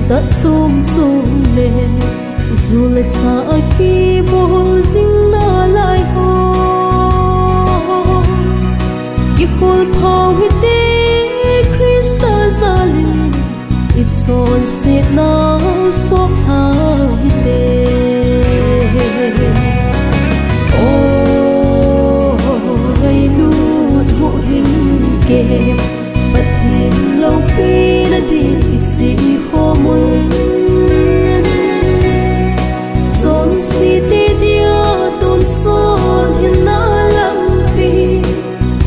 rất chung chung lệ dù lại xa khi bol dinh na lại ho ki khol phao hi te Krista zalin it's all sit now so how hi te oh ngày lut ho hình ke bất hin lâu pi na đi si ho mun zon si ti dia ton son hin na lam pi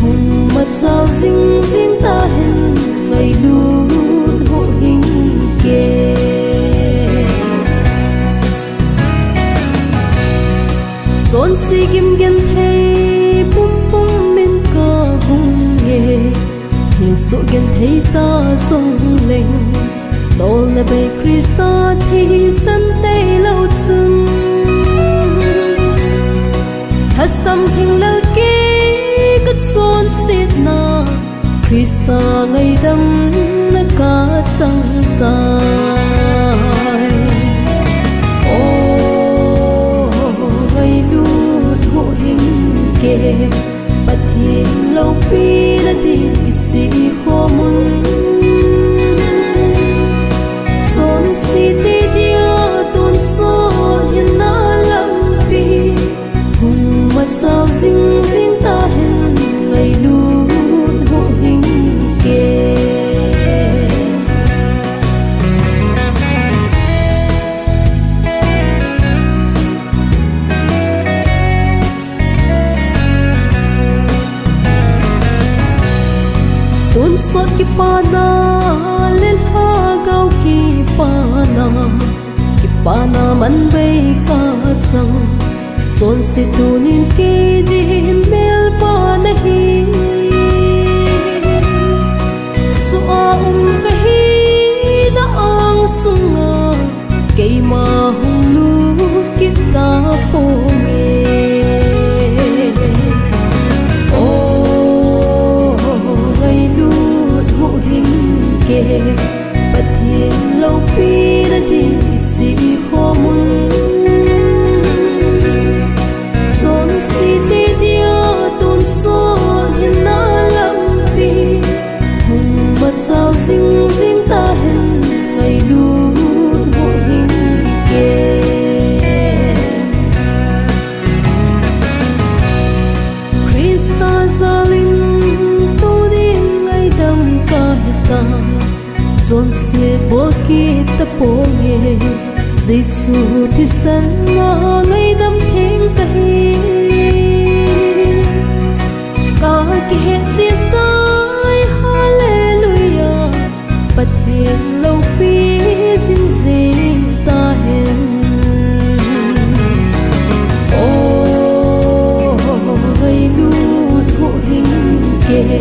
hùng mặt sao ding ding ta hen ngày lut ho hình ke zon si kim gen thei pum pum min ka hùng nghe Yesu gen thei ta song leng Dol na bay Krista thi san tei lâu chung Tha sam thing lal ke kat son sit na Krista ngày dam na ka chang tai Oh ngày lut ho hình ke But hin lâu pi na đi si ho mun Zon si ti dia ton son hin na lam pi hùng mặt sao ding ding ta hen ngày lut ho hình ke Tuôn xót ki pana lên ha gao ki pana man bay ka chang chon se tunin ke din mel pa na hi so ka hi na ang sunga ke ma hung lut kita po me bất thiên lâu pi na đi si ho mun zon si ti dia ton son hin na lam pi hùng mặt sao ding ding ta hen ngày lut ho hình ke Krista zalin tu đi ngày đam ca ta Zon siết vô kỳ ta po nghe Giêsu thì sân ngõ ngày đâm thêm ta hi Cả kỳ hẹn diệt tới Hallelujah Bất hiện lâu pi dinh dinh ta hẹn Oh ngày lut ho hình ke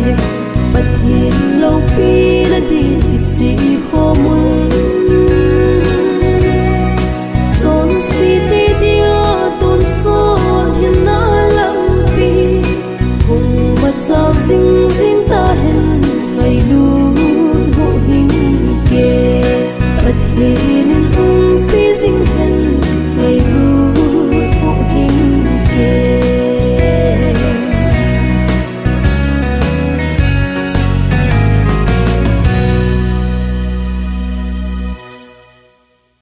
Bất hiện lâu pi na đi si